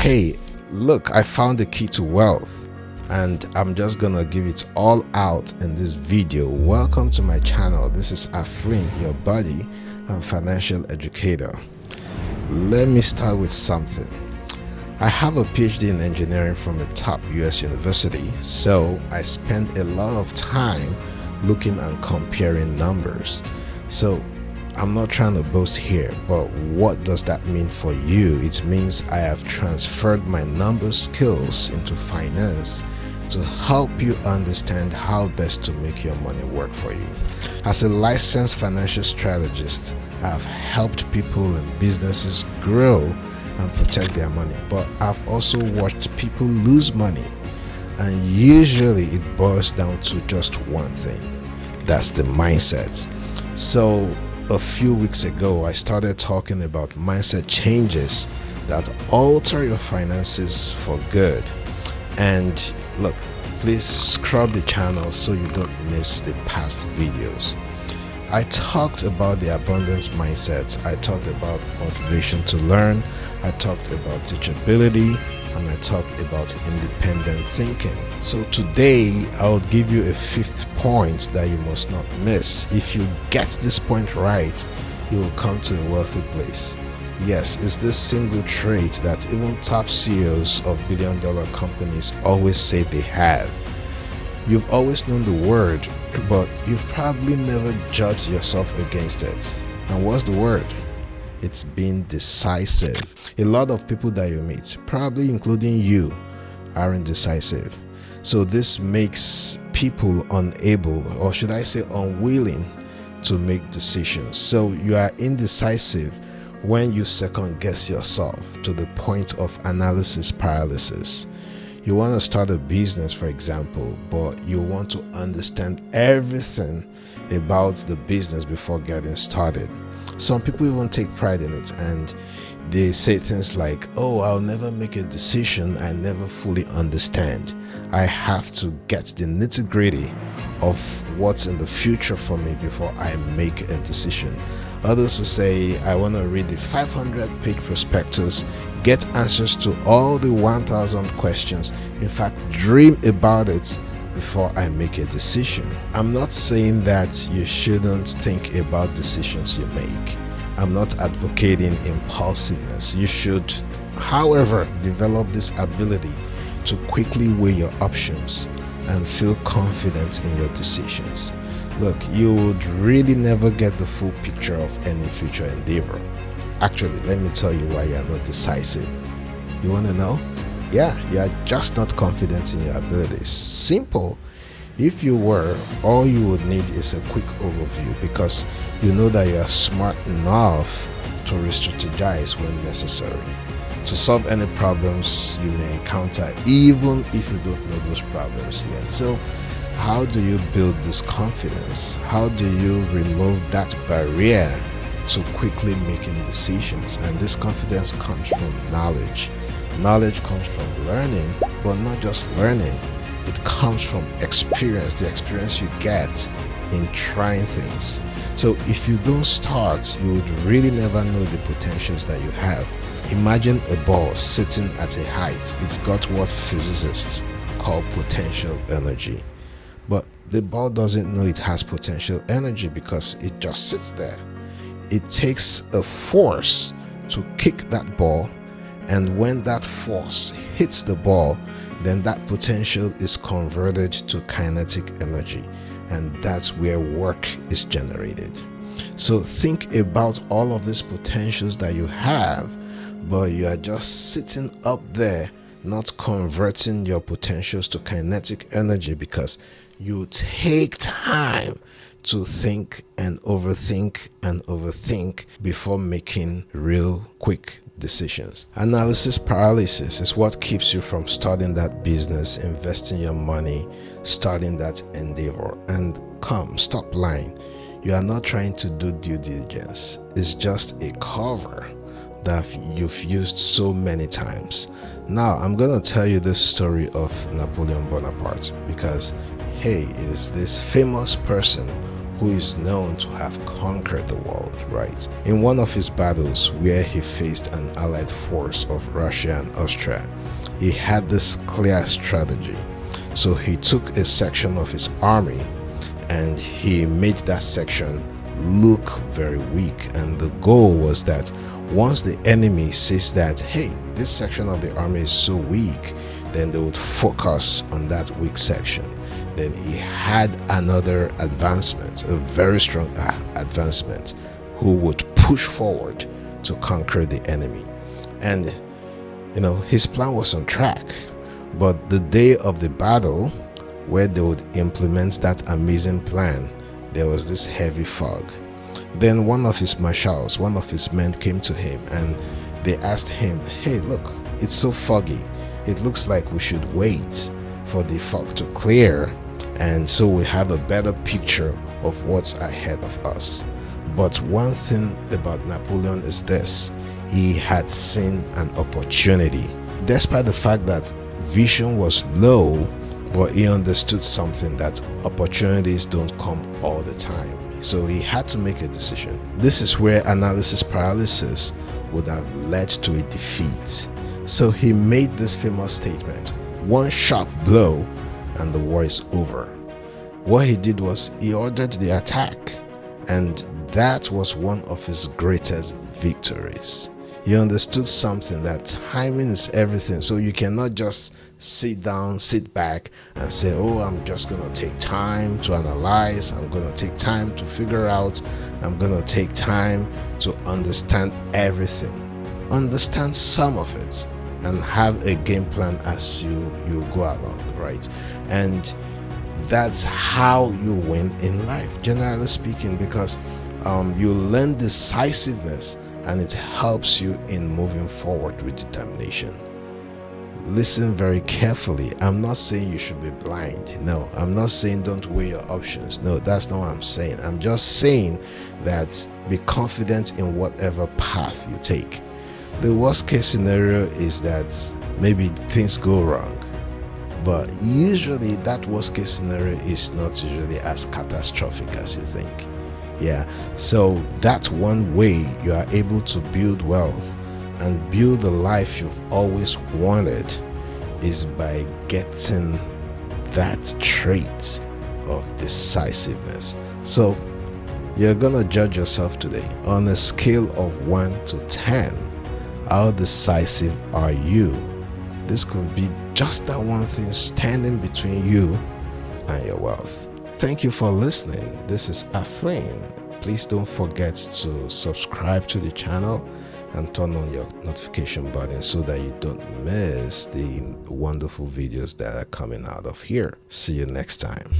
Hey, look, I found the key to wealth and I'm just gonna give it all out in this video. Welcome to my channel. This is Aflyn, your buddy and financial educator. Let me start with something. I have a PhD in engineering from a top US university, so I spend a lot of time looking and comparing numbers. So I'm not trying to boast here, but what does that mean for you? It means I have transferred my number skills into finance to help you understand how best to make your money work for you. As a licensed financial strategist, I've helped people and businesses grow and protect their money, but I've also watched people lose money, and usually it boils down to just one thing. That's the mindset. So a few weeks ago, I started talking about mindset changes that alter your finances for good. And look, please scrub the channel so you don't miss the past videos. I talked about the abundance mindset, I talked about motivation to learn, I talked about teachability, and I talked about independent thinking. So today I'll give you a fifth point that you must not miss. If you get this point right, you will come to a wealthy place. Yes, it's this single trait that even top CEOs of billion-dollar companies always say they have. You've always known the word, but you've probably never judged yourself against it. And what's the word? It's being decisive. A lot of people that you meet, probably including you, are indecisive. So this makes people unable, or should I say unwilling, to make decisions. So you are indecisive when you second guess yourself to the point of analysis paralysis. You want to start a business, for example, but you want to understand everything about the business before getting started. Some people even take pride in it and they say things like, oh, I'll never make a decision I never fully understand. I have to get the nitty-gritty of what's in the future for me before I make a decision. Others will say, I want to read the 500-page prospectus, get answers to all the 1,000 questions, in fact, dream about it before I make a decision. I'm not saying that you shouldn't think about decisions you make. I'm not advocating impulsiveness. You should, however, develop this ability to quickly weigh your options and feel confident in your decisions. Look, you would really never get the full picture of any future endeavor. Actually, let me tell you why you are not decisive. You want to know? Yeah, you are just not confident in your abilities. Simple. If you were, all you would need is a quick overview because you know that you are smart enough to re-strategize when necessary, to solve any problems you may encounter, even if you don't know those problems yet. So how do you build this confidence? How do you remove that barrier to quickly making decisions? And this confidence comes from knowledge. Knowledge comes from learning, but not just learning. It comes from experience, the experience you get in trying things. So if you don't start, you would really never know the potentials that you have. Imagine a ball sitting at a height. It's got what physicists call potential energy. But the ball doesn't know it has potential energy because it just sits there. It takes a force to kick that ball, and when that force hits the ball, then that potential is converted to kinetic energy, and that's where work is generated. So think about all of these potentials that you have, but you are just sitting up there not converting your potentials to kinetic energy because you take time to think and overthink before making real quick decisions. Analysis paralysis is what keeps you from starting that business, investing your money, starting that endeavor. And stop lying. You are not trying to do due diligence. It's just a cover that you've used so many times. Now, I'm going to tell you this story of Napoleon Bonaparte because, hey, is this famous person who is known to have conquered the world, right? In one of his battles where he faced an allied force of Russia and Austria, he had this clear strategy. So he took a section of his army and he made that section look very weak, and the goal was that once the enemy sees that, hey, this section of the army is so weak, then they would focus on that weak section. Then he had another advancement, a very strong advancement, who would push forward to conquer the enemy. And his plan was on track, but the day of the battle where they would implement that amazing plan, there was this heavy fog. Then one of his marshals, one of his men came to him and they asked him, hey, look, it's so foggy. It looks like we should wait for the fog to clear, and so we have a better picture of what's ahead of us. But one thing about Napoleon is this: he had seen an opportunity. Despite the fact that vision was low, but he understood something, that opportunities don't come all the time. So he had to make a decision. This is where analysis paralysis would have led to a defeat. So he made this famous statement: one sharp blow and the war is over. What he did was he ordered the attack, and that was one of his greatest victories. He understood something, that timing is everything. So you cannot just sit down, sit back and say, oh, I'm just going to take time to analyze. I'm going to take time to figure out. I'm going to take time to understand everything. Understand some of it and have a game plan as you go along, right? And that's how you win in life, generally speaking, because you learn decisiveness, and it helps you in moving forward with determination. Listen very carefully. I'm not saying you should be blind. No, I'm not saying don't weigh your options. No, that's not what I'm saying. I'm just saying that be confident in whatever path you take. The worst case scenario is that maybe things go wrong, but usually that worst case scenario is not usually as catastrophic as you think. Yeah, so that's one way you are able to build wealth and build the life you've always wanted, is by getting that trait of decisiveness. So you're gonna judge yourself today on a scale of 1 to 10. How decisive are you? This could be just that one thing standing between you and your wealth. Thank you for listening. This is Aflyn. Please don't forget to subscribe to the channel and turn on your notification button so that you don't miss the wonderful videos that are coming out of here. See you next time.